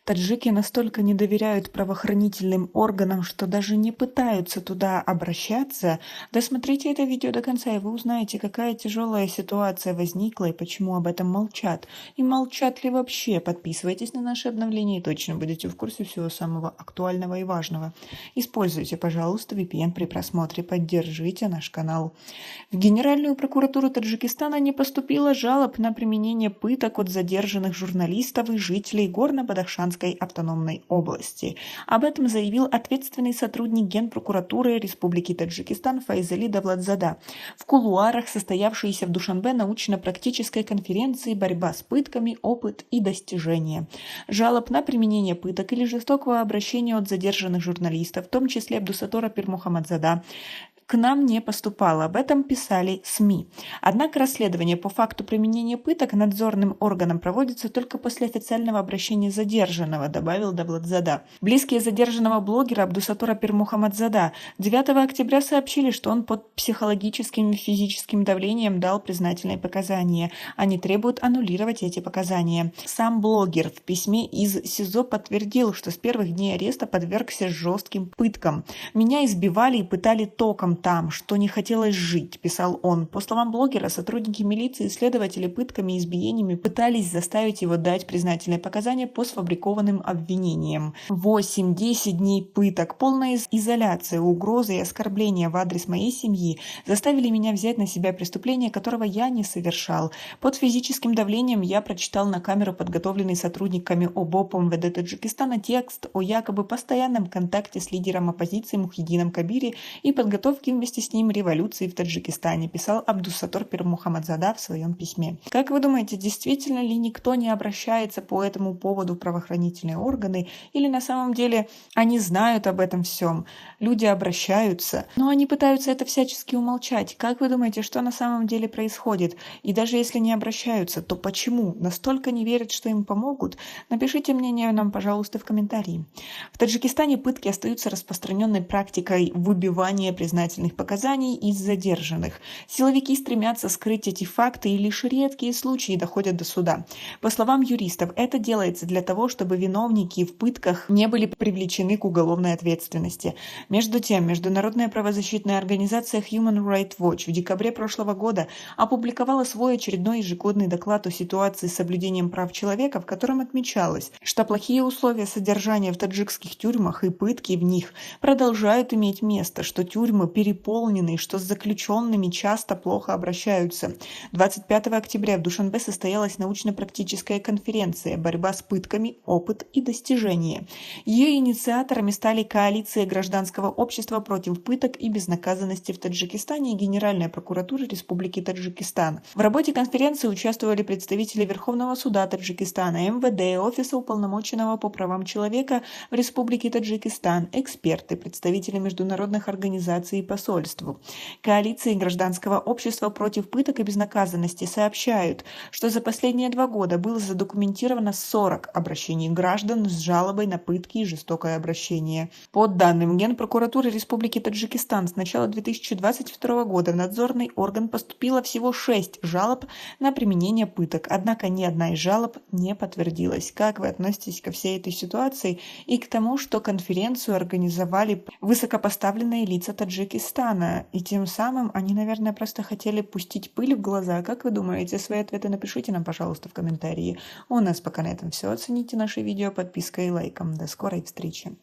Таджики настолько не доверяют правоохранительным органам, что даже не пытаются туда обращаться. Досмотрите это видео до конца, и вы узнаете, какая тяжелая ситуация возникла и почему об этом молчат. И молчат ли вообще? Подписывайтесь на наши обновления и точно будете в курсе всего самого актуального и важного. Используйте, пожалуйста, VPN при просмотре, поддержите наш канал. В Генеральную прокуратуру Таджикистана не поступило жалоб на применение пыток от задержанных журналистов и жителей Горно-Бадахшанской автономной области. Об этом заявил ответственный сотрудник Генпрокуратуры Республики Таджикистан Файзали Давлатзада в кулуарах состоявшейся в Душанбе научно-практической конференции «Борьба с пытками. Опыт и достижения». Жалоб на применение пыток или жестокого обращения от задержанных журналистов, в том числе Абдусатора Пирмухаммадзада, к нам не поступало. Об этом писали СМИ. Однако расследование по факту применения пыток надзорным органом проводится только после официального обращения задержанного, добавил Давлатзада. Близкие задержанного блогера Абдусатора Пирмухаммадзада 9 октября сообщили, что он под психологическим и физическим давлением дал признательные показания. Они требуют аннулировать эти показания. Сам блогер в письме из СИЗО подтвердил, что с первых дней ареста подвергся жестким пыткам. «Меня избивали и пытали током там, что не хотелось жить», — писал он. По словам блогера, сотрудники милиции и следователи пытками и избиениями пытались заставить его дать признательные показания по сфабрикованным обвинениям. 8-10 дней пыток, полная изоляция, угрозы и оскорбления в адрес моей семьи заставили меня взять на себя преступление, которого я не совершал. Под физическим давлением я прочитал на камеру подготовленный сотрудниками ОБОП МВД Таджикистана текст о якобы постоянном контакте с лидером оппозиции Мухиддином Кабири и подготовке вместе с ним революции в Таджикистане, писал Абдусатор Пирмухаммадзада в своем письме. Как вы думаете, действительно ли никто не обращается по этому поводу в правоохранительные органы, или на самом деле они знают об этом всем? Люди обращаются, но они пытаются это всячески умолчать. Как вы думаете, что на самом деле происходит? И даже если не обращаются, то почему? Настолько не верят, что им помогут? Напишите мнение нам, пожалуйста, в комментарии. В Таджикистане пытки остаются распространенной практикой выбивания признательных показаний из задержанных. Силовики стремятся скрыть эти факты, и лишь редкие случаи доходят до суда. По словам юристов, это делается для того, чтобы виновники в пытках не были привлечены к уголовной ответственности. Между тем, международная правозащитная организация Human Rights Watch в декабре прошлого года опубликовала свой очередной ежегодный доклад о ситуации с соблюдением прав человека, в котором отмечалось, что плохие условия содержания в таджикских тюрьмах и пытки в них продолжают иметь место, что тюрьмы переполнены, что с заключенными часто плохо обращаются. 25 октября в Душанбе состоялась научно-практическая конференция «Борьба с пытками. Опыт и достижения». Ее инициаторами стали коалиция гражданского общества против пыток и безнаказанности в Таджикистане и Генеральная прокуратура Республики Таджикистан. В работе конференции участвовали представители Верховного суда Таджикистана, МВД, Офиса уполномоченного по правам человека в Республике Таджикистан, эксперты, представители международных организаций и посольств. Коалиции гражданского общества против пыток и безнаказанности сообщают, что за последние 2 года было задокументировано 40 обращений граждан с жалобой на пытки и жестокое обращение. По данным Генпрокуратуры Республики Таджикистан, с начала 2022 года в надзорный орган поступило всего 6 жалоб на применение пыток, однако ни одна из жалоб не подтвердилась. Как вы относитесь ко всей этой ситуации и к тому, что конференцию организовали высокопоставленные лица Таджикистана, и тем самым они, наверное, просто хотели пустить пыль в глаза? Как вы думаете? Свои ответы напишите нам, пожалуйста, в комментарии. У нас пока на этом все. Оцените наше видео подпиской и лайком. До скорой встречи.